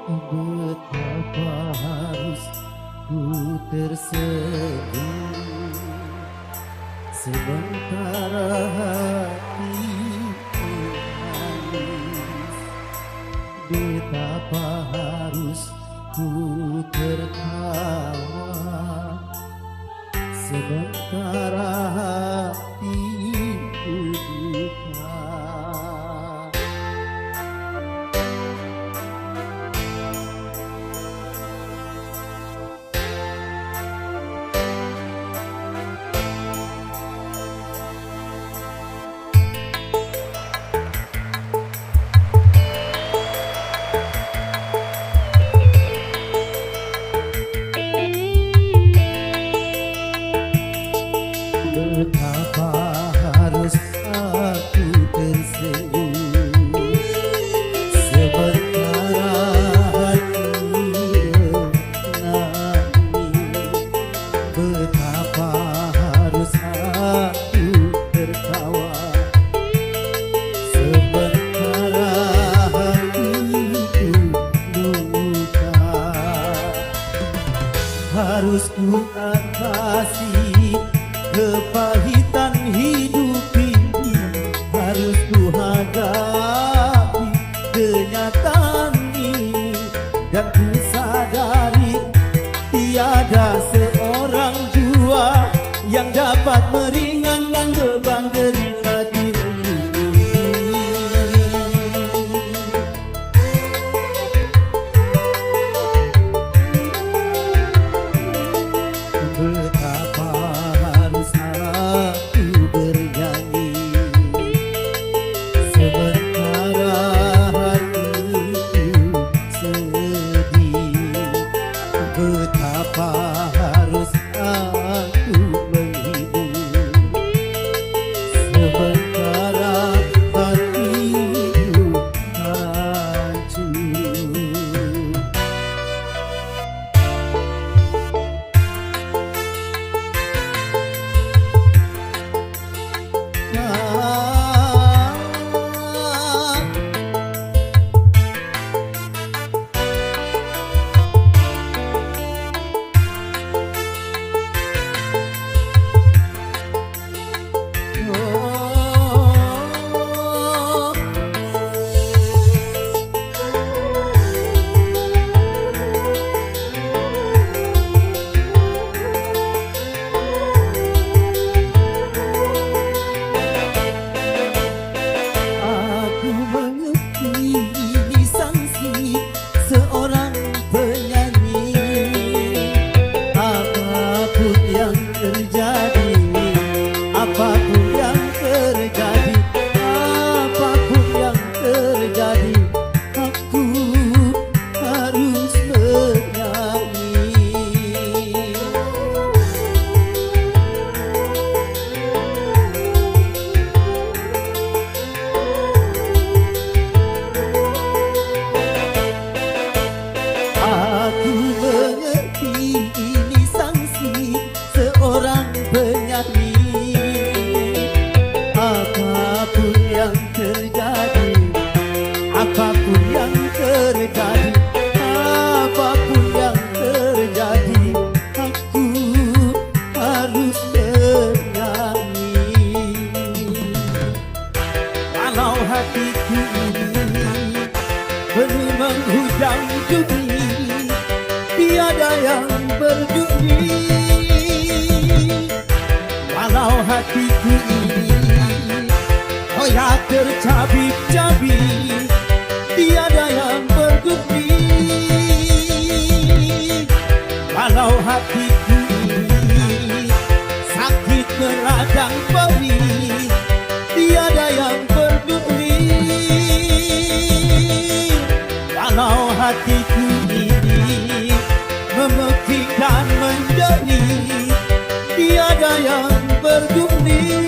Betapa harus ku tersenyum sementara hatiku nangis. Betapa harus ku tertawa sementara hatiku duka. Betapa harus aku tersenyum sementara hati menangis. Betapa harus aku tertawa sementara hatiku luka. Harus ku atasi kepahitan hidup ini, harus ku hadapi kenyataan ini, dan ku sadari tiada seorang jua yang dapat meringankan beban derita diri. Betapa harus aku bernyanyi sementara hatiku sedih. Betapa harus aku menghibur sementara hatiku hancur. Aku mengerti ini sanksi seorang penyanyi. Apapun yang terjadi, apapun yang terjadi, apapun yang terjadi, aku harus bernyanyi. Aku mengerti ini sanksi seorang penyanyi. Apapun yang terjadi, apapun yang terjadi, apapun yang terjadi, aku harus bernyanyi. Walau hatiku ini penuh menghujam duri, tiada yang berduri. Walau hatiku ini hoyak tercabik-cabik, tiada yang berduri. Walau hatiku ini sakit meradang perih, tiada yang berduri. Walau hatiku ini memekik dan menjerit, tiada yang berduri.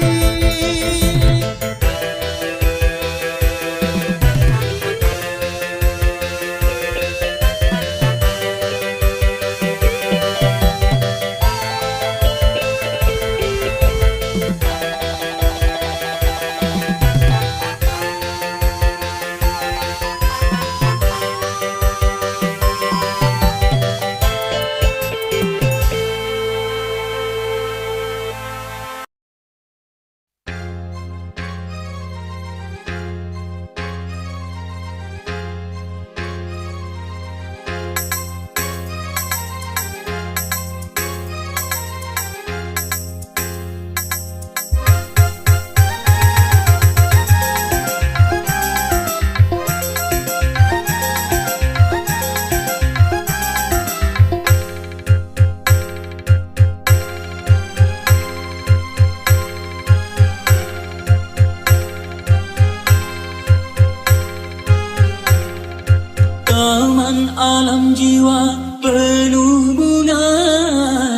alam jiwa penuh bunga,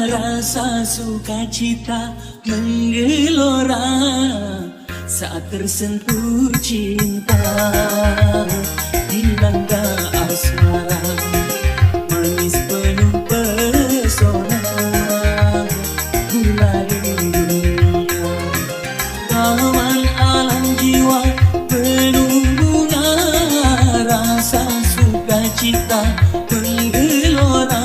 rasa sukacita menggelora saat tersentuh cinta. Dilanda asmara manis penuh pesona, gulali dunia. Taman alam jiwa penuh bunga, rasa sukacita menggelora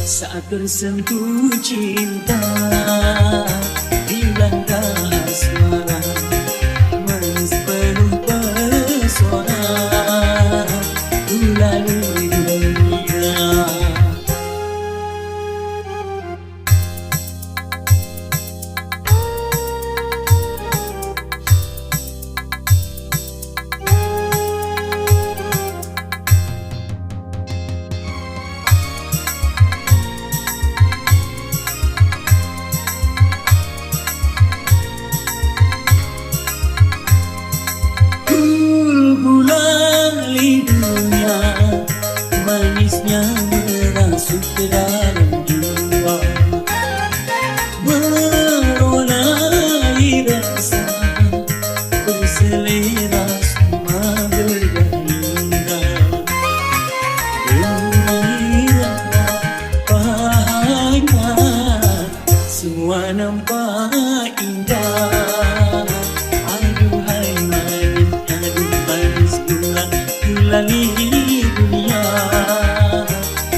saat tersentuh cinta. Dilanda asmara manis penuh pesona, gulali dunia. Gulali dunia, manisnya merasuk ke dalam jiwa, meronai rasa berselera semua bergembira. Gembira, bahagia, semua nampak indah. Aduhai manisnya, aduh manis gulali dunia,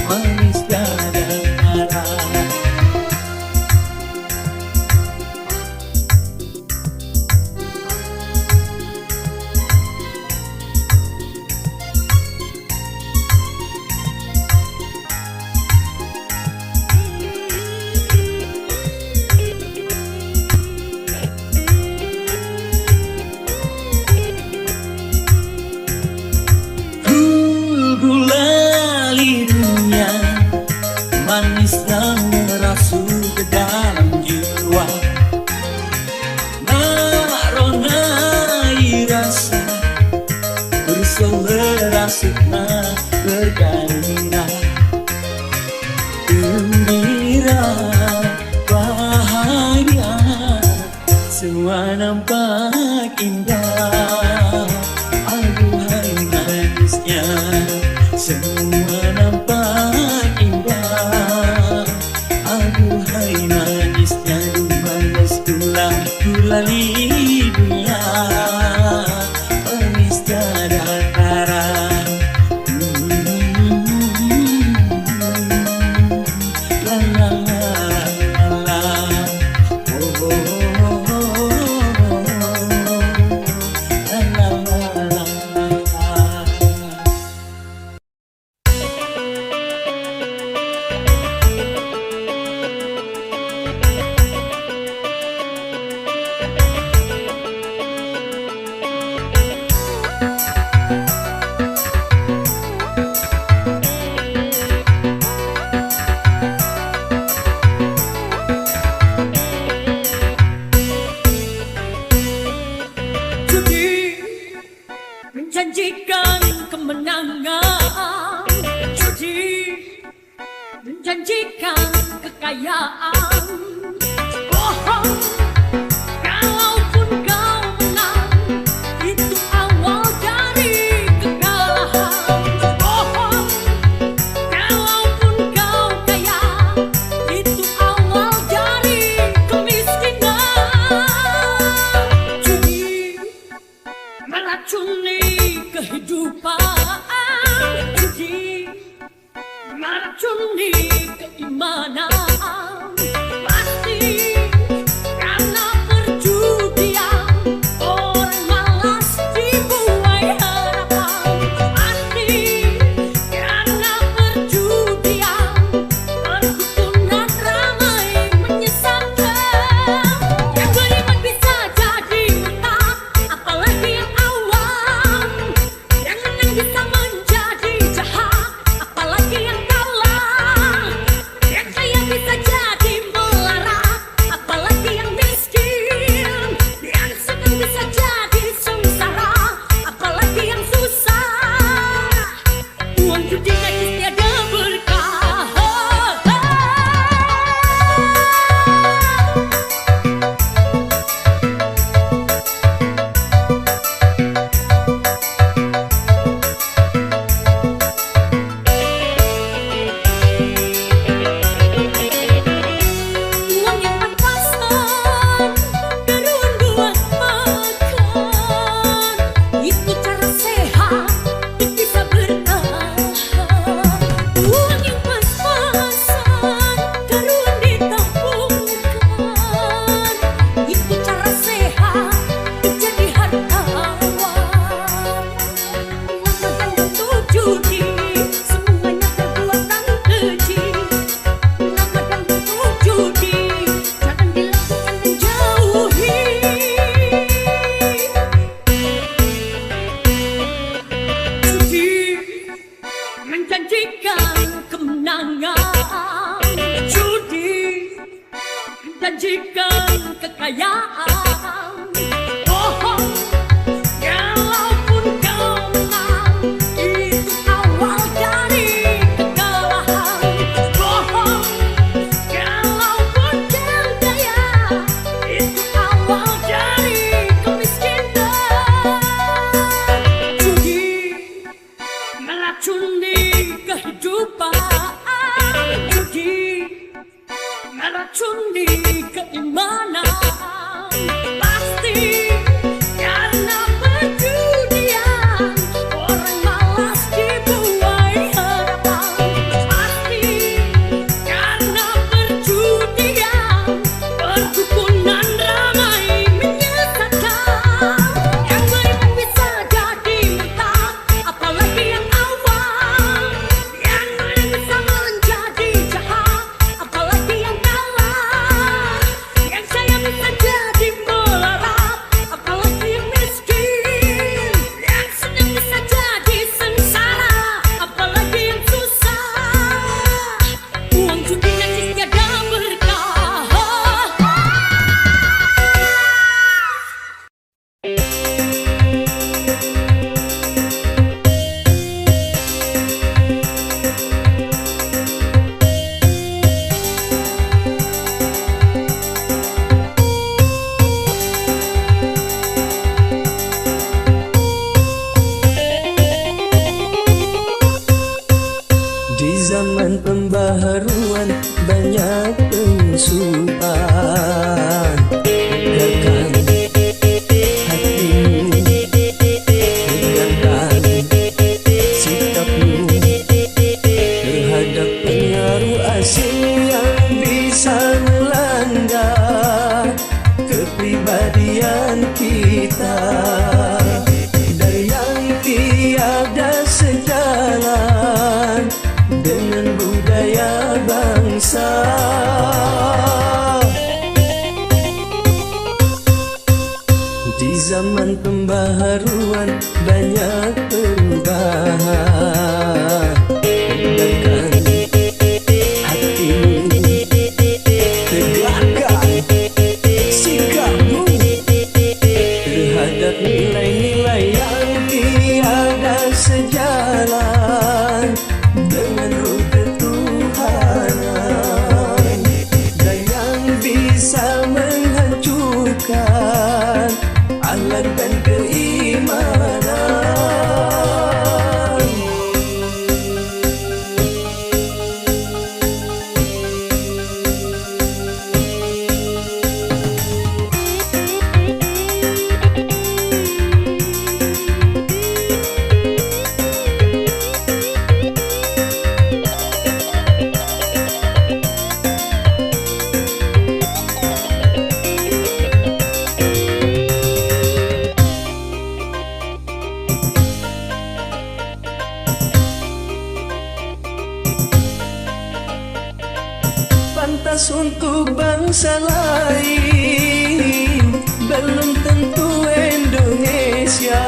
manis tiada tara. Gulali dunia, manisnya merasuk ke dalam jiwa, meronai rasa berselera sukma bergairah. Gembira, bahagia, semua nampak indah. Aduhai manisnya, semua nampak indah. Aduhai manisnya, aduh manis gulali dunia, manis tiada tara. La la la la la, oh oh oh oh, la la la la la. Judi menjanjikan kemenangan, judi menjanjikan kekayaan. Bohong, kalaupun kau menang, itu awal dari kekalahan. Bohong, kalaupun kau kaya, itu awal dari kemiskinan. Judi meracuni kehidupan, judi meracuni keimanan. Pasti kekayaan. Bohong, kalaupun kau menang, itu awal dari kekalahan. Bohong, kalaupun kau kaya, itu awal dari kemiskinan. Judi meracuni kehidupan, judi meracuni keimanan. Pasti karena perjudian, orang malas dibuai harapan. Pasti karena perjudian, perdukunan ramai menyesatkan. Yang baik bisa jadi mentah, apalagi yang awam. Yang baik bisa menjadi jahat, apalagi yang kalah. Yang saya bisa jadi melarat, apalagi yang miskin. Yang senang bisa jadi sengsara, apalagi yang susah. Uang judi nanti tiada berkah. Di zaman pembaharuan banyak penyusupan. Tegakkan hatimu, tegakkan sikapmu terhadap pengaruh asing yang bisa melanda kepribadian kita. Dan yang tiada sejalan dengan budaya bangsa. Di zaman pembaharuan banyak perubahan. Tegakkan hatimu, tegakkan sikapmu terhadap nilai-nilai yang tiada sejalan dengan ruh ketuhanan, dan yang bisa menghancurkan akhlak dan keimanan. Pantas untuk bangsa lain, belum tentu Indonesia.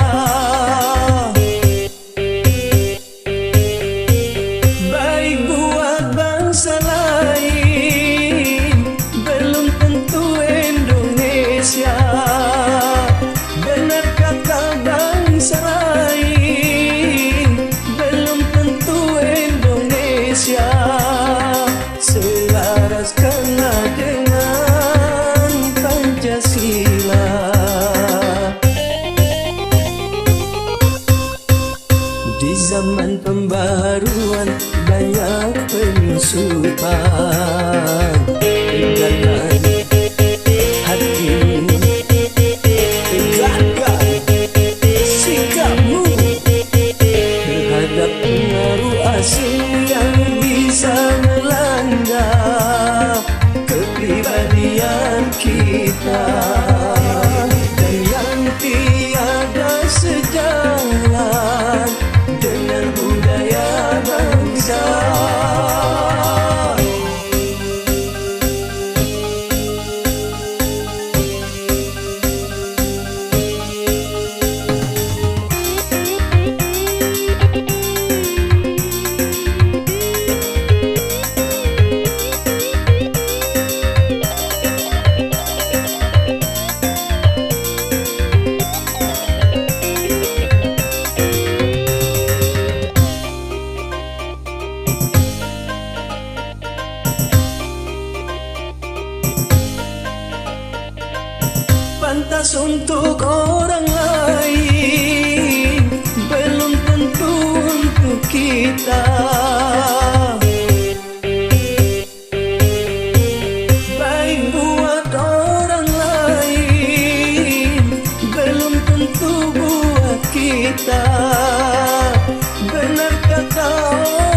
Baik buat bangsa lain, belum tentu Indonesia. Benar kata bangsa lain, belum tentu Indonesia. Selaraskanlah dengan Pancasila. Di zaman pembaharuan banyak penyusupan. Tegakkan hatimu, tegakkan sikapmu terhadap pengaruh asing yang bisa melanda kepribadian kita. Dan yang tiada sejalan dengan budaya bangsa. kita. Baik buat orang lain, belum tentu buat kita. Benar kata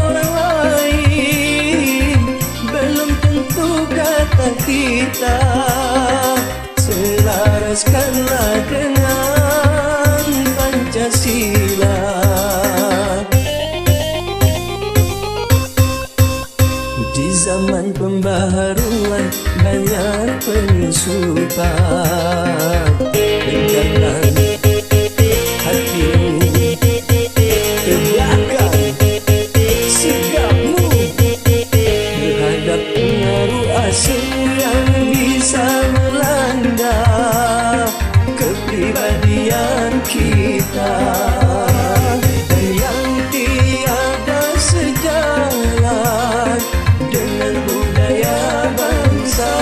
orang lain, belum tentu kata kita. Selaraskanlah dengan Pancasila. Di zaman pembaharuan banyak penyusupan. Tegakkan hatimu, tegakkan sikapmu terhadap pengaruh asing yang bisa melanda kepribadian kita, dan yang tiada sejalan dengan budaya bangsa.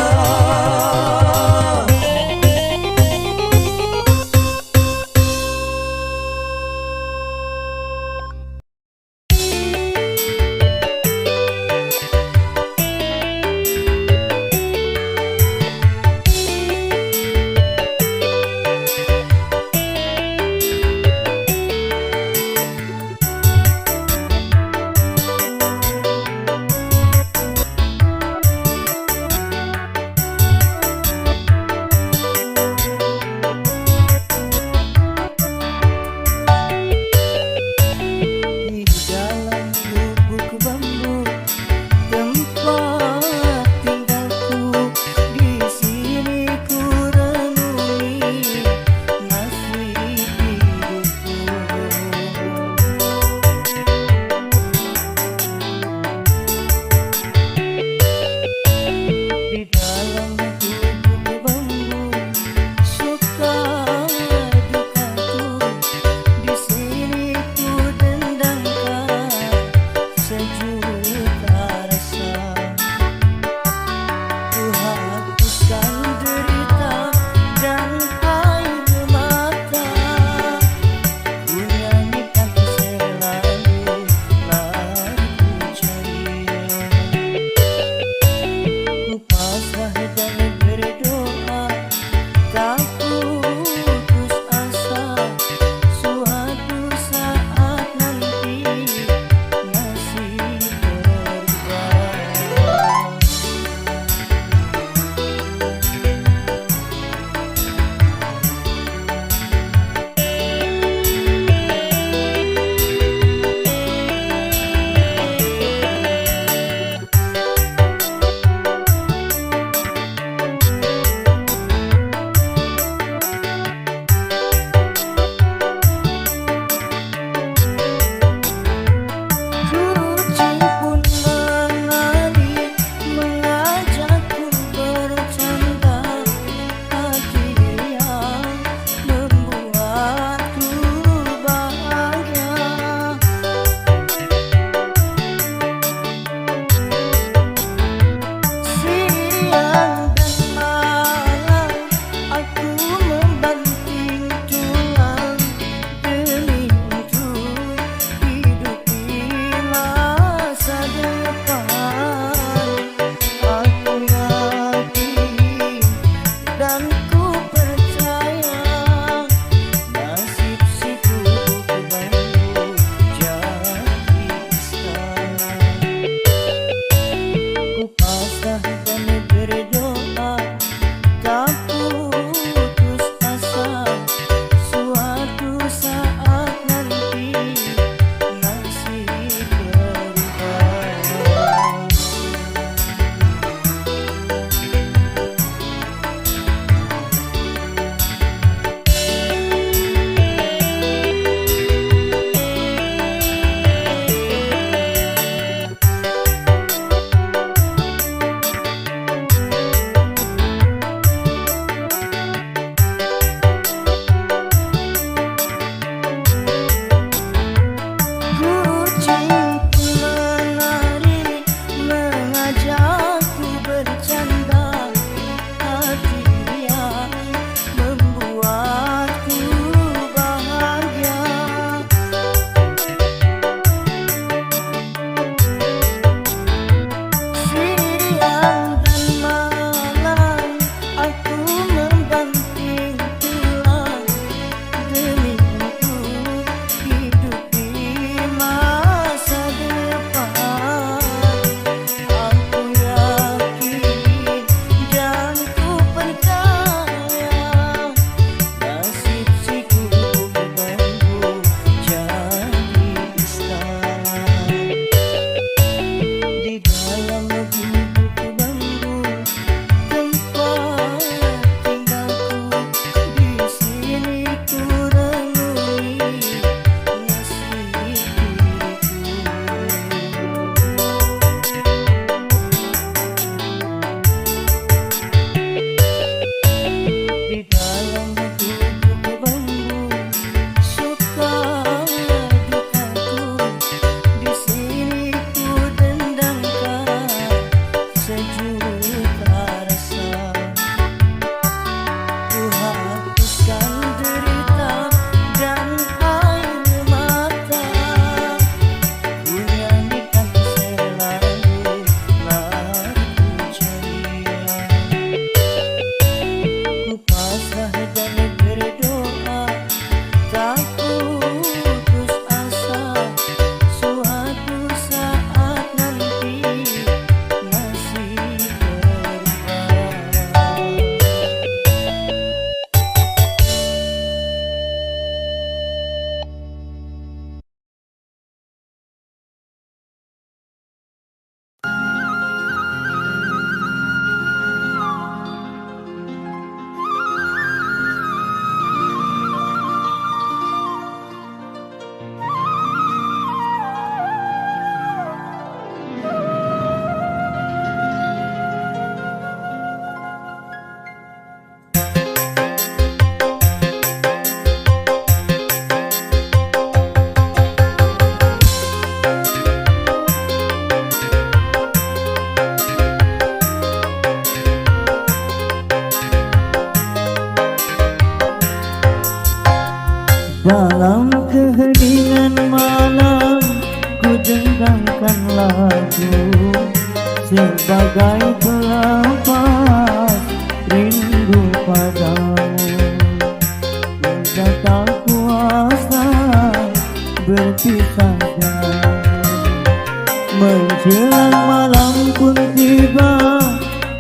Menjelang malam pun tiba,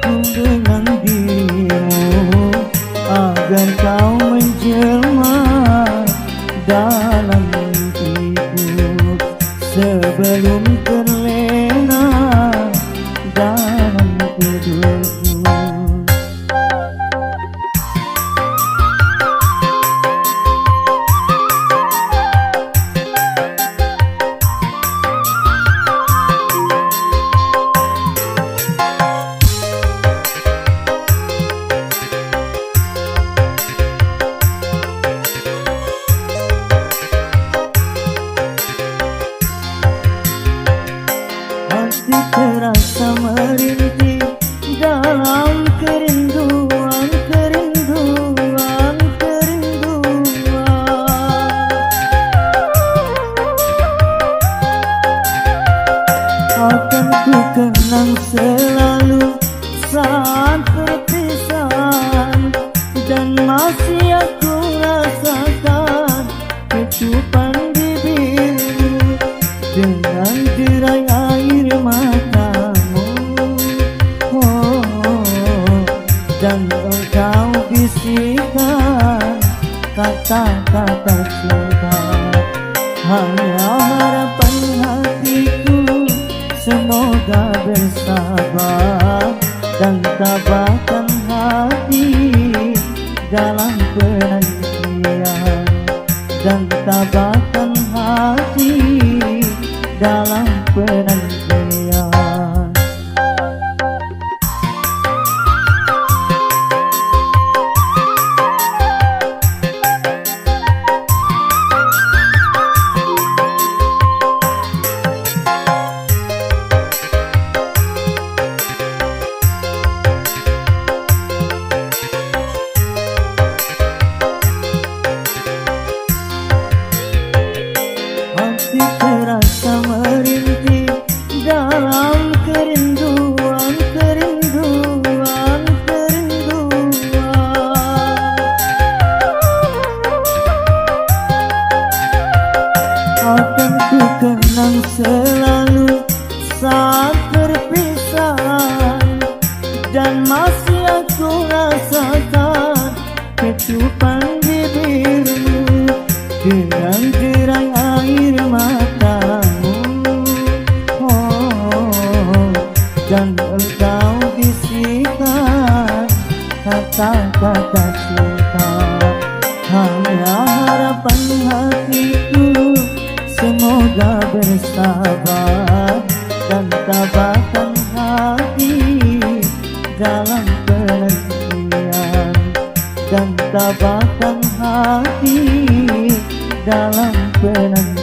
ku dengan dirimu agar kau menjelma dalam mimpiku sebelum terlena dalam tidurku. Hati terasa merintih dalam kerinduan, kerinduan, kerinduan. Akan ku kenang selalu saat perpisahan, dan masih aku rasakan kecupan bibirmu dengan derai air matamu. Dan engkau bisikan kata-kata cinta. Hanya harapan hatiku semoga bersabar dan tabahkan hati dalam penantian, dan tabahkan hati dalam penantian. Hati terasa merintih dalam kerinduan, kerinduan, kerinduan. Akan ku kenang selalu saat perpisahan, dan masih aku rasakan kecupan bibirmu dengan derai air matamu. Dan engkau bisikan kata-kata cinta. Hanya harapan hatiku semoga bersabar dan tabahkan hati dalam penantian, dan tabahkan hati dalam penantian.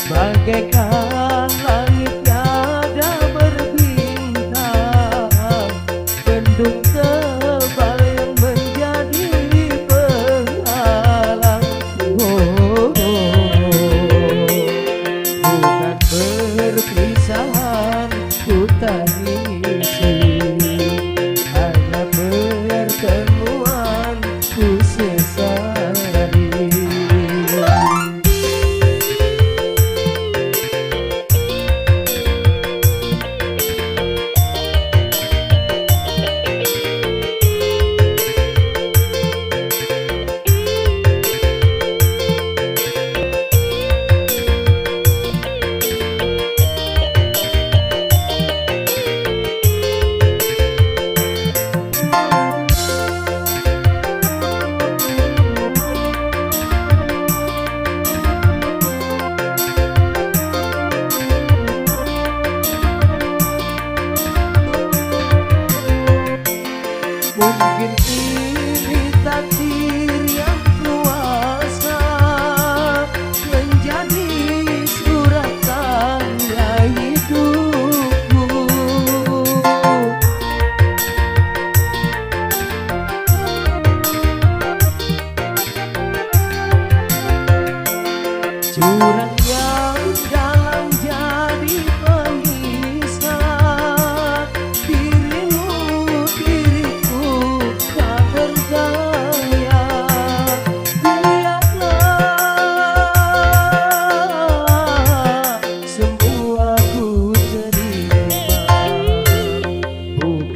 Bagaikan langit tiada berbintang, bendung tebal yang menjadi penghalang. Bukan perpisahan ku tangisi, hanya pertemuan ku sesali.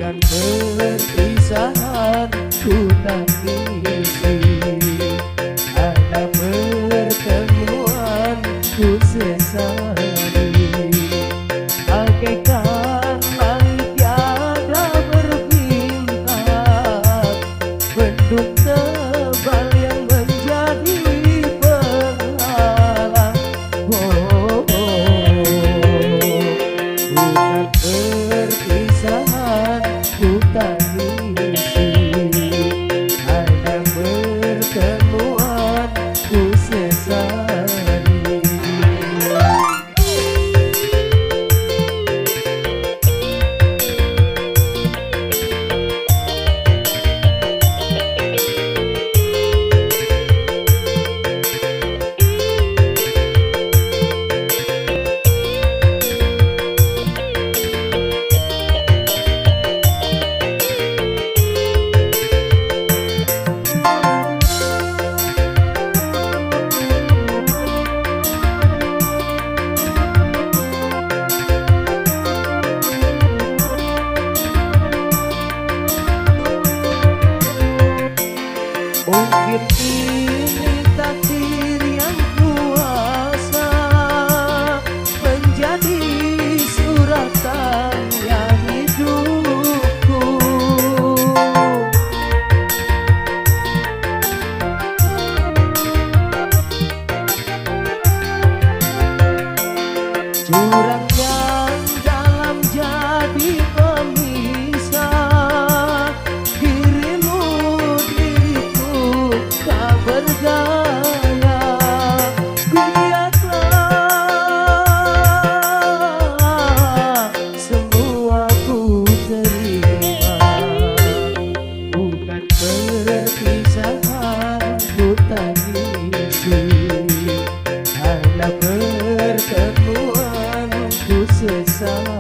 bukan perpisahan ku tangisi, ada pertemuan ku sesali. Bagaikan langit tiada berbintang, mendung tebal yang menjadi penghalang. Bukan perpisahan ku tangisi, ada pertemuan ku sesali. Mungkin ini takdir yang kuasa menjadi suratan yang hidupku. Jurang yang dalam jadi pemisah dirimu diriku tak berdaya. Biarlah semua ku terima, bukan perpisahan ku tangisi, hanya pertemuan ku sesali.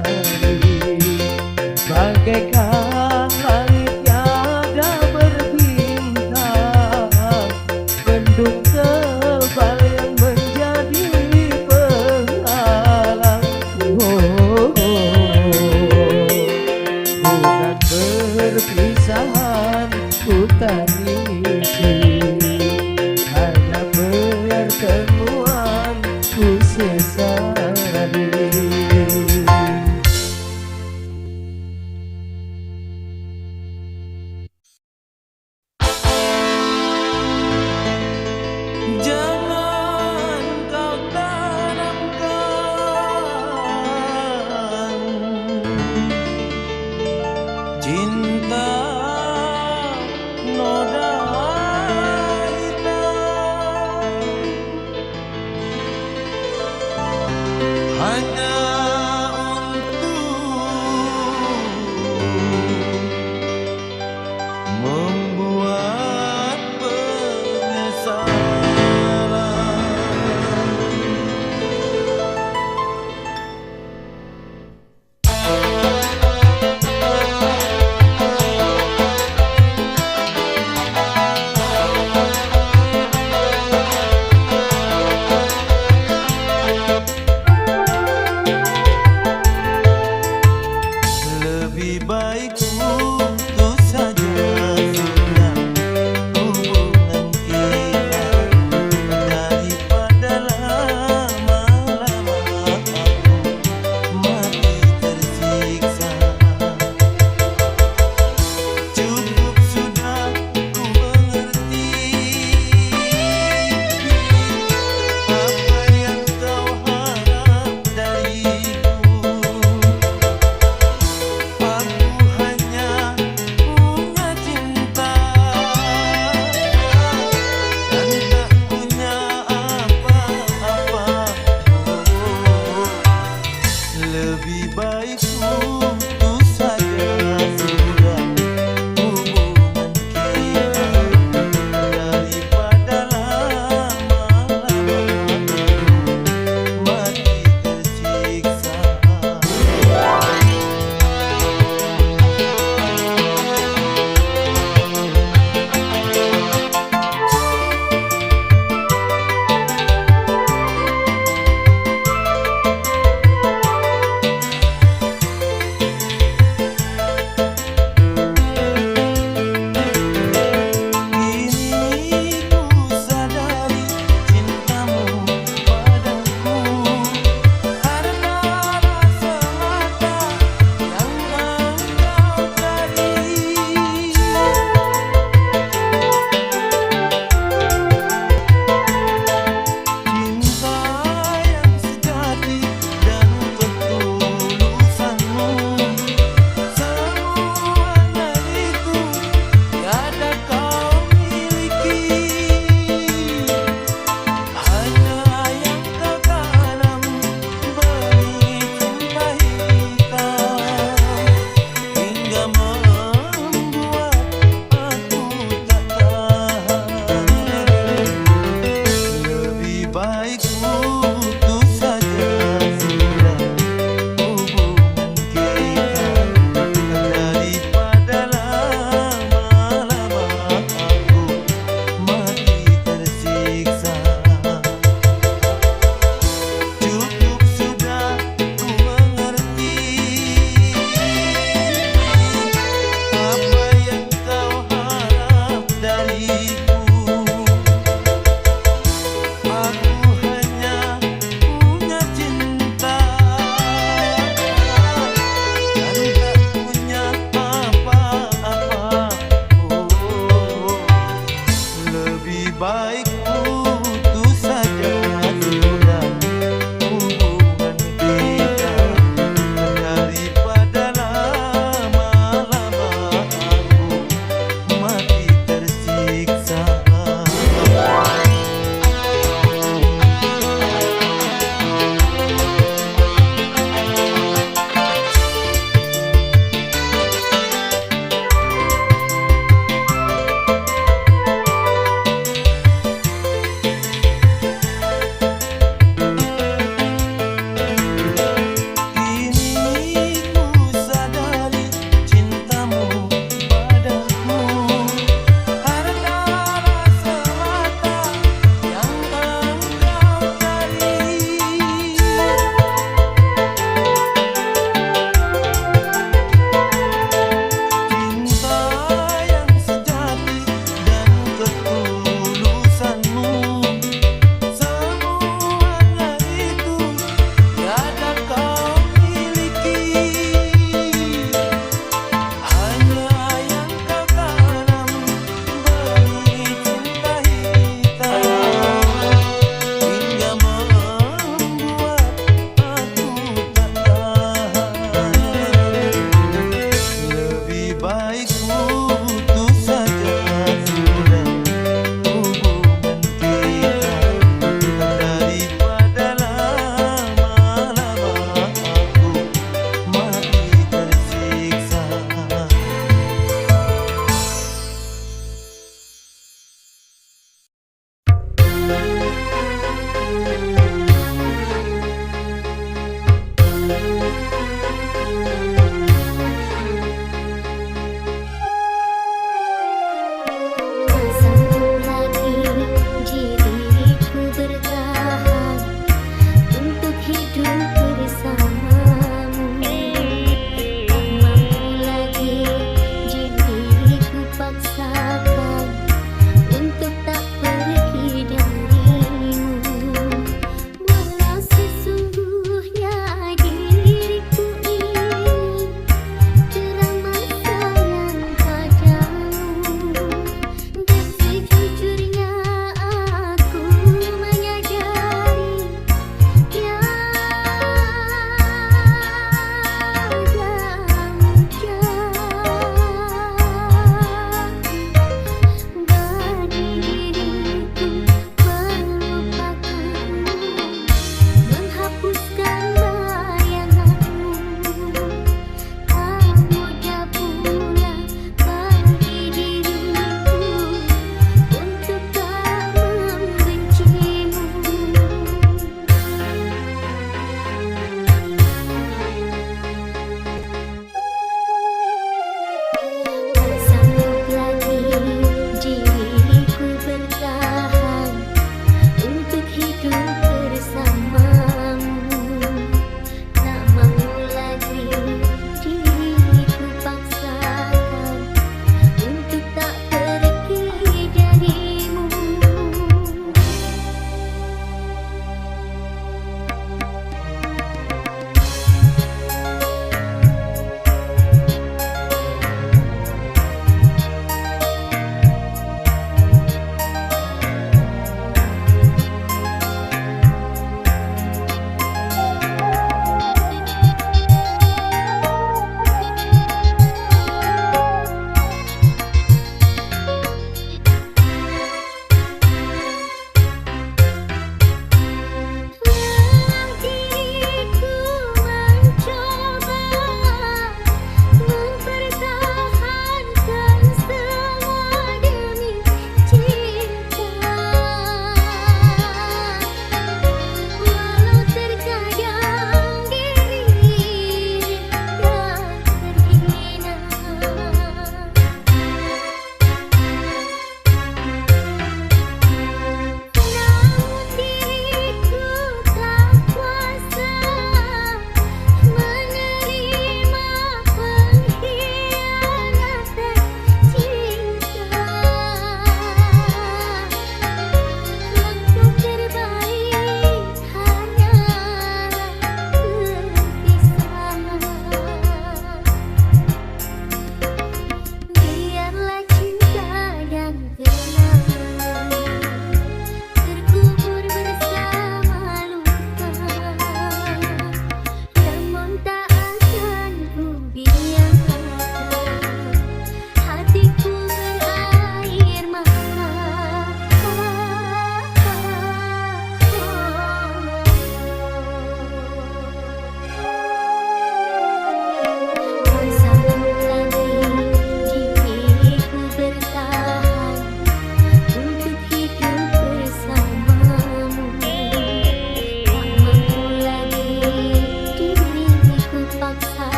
Bagaikan langit tiada berbintang, mendung tebal yang menjadi penghalang. Bukan perpisahan ku tangisi, hanya pertemuan ku sesali. Jangan kau tanamkan cinta noda hitam, hanya untuk membuat penyesalan.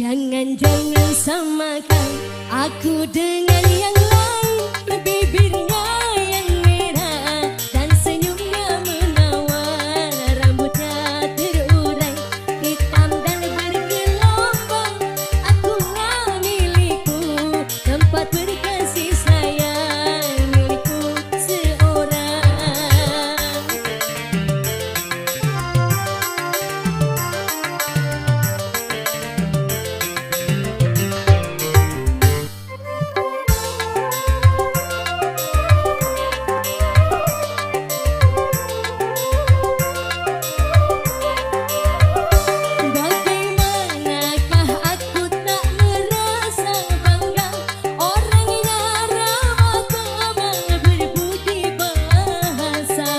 Jangan samakan aku dengan yang lain. Bibirnya yang merah dan senyumnya menawar, rambutnya terurai hitam dan bergelombang. Aku nggak milikku, tempat berkasih sayang milikku seorang. Bagaimanakah aku tak merasa bangga, orangnya ramah tamah berbudi bahasa.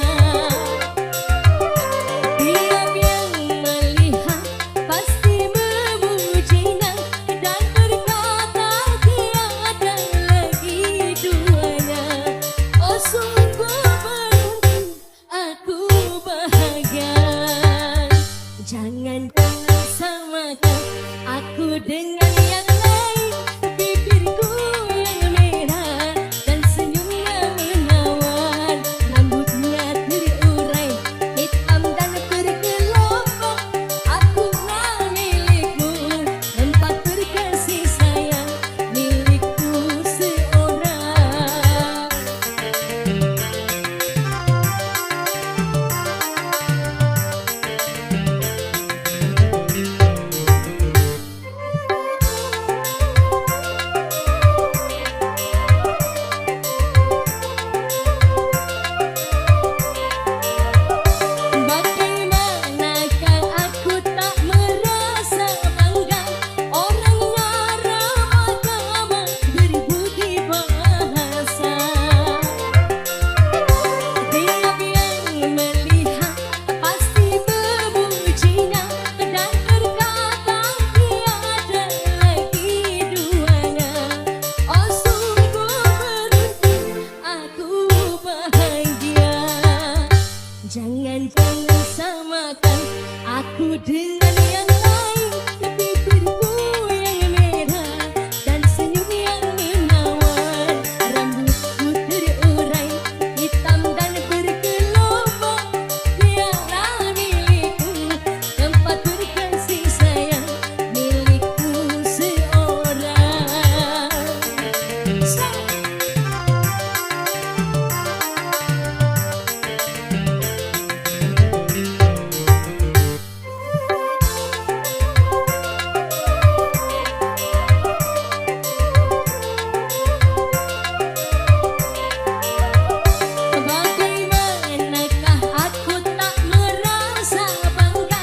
Tiap yang melihat pasti memujinya dan berkata tiada lagi duanya. Oh sungguh beruntung aku bahagia. Jangan samakan aku dengan yang lain. Bibirku yang merah dan senyumnya menawar, rambutnya terurai hitam dan bergelombang. Aku nggak milikmu, tempat berkasih sayang milikku seorang. Bagaimanakah aku tak merasa bangga, orangnya ramah tamah berbudi bahasa. Tiap yang melihat pasti memujinya dan berkata tiada lagi duanya. Oh sungguh beruntung aku bahagia. Jangan samakan aku dengan yang lain. Bibirku yang merah dan senyum yang menawar, rambutku terurai hitam dan bergelombang. Biarlah milikku, tempat berkasih sayang milikku seorang. Bagaimanakah aku tak merasa bangga,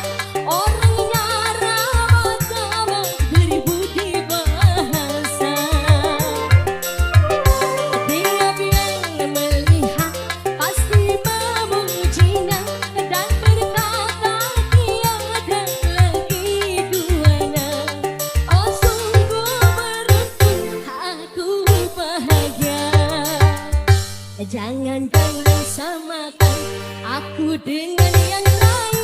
orangnya ramah tamah berbudi bahasa. Tiap yang melihat pasti memujinya dan berkata tiada lagi duanya. Oh sungguh beruntung aku bahagia. Jangan samakan aku dengan yang lain.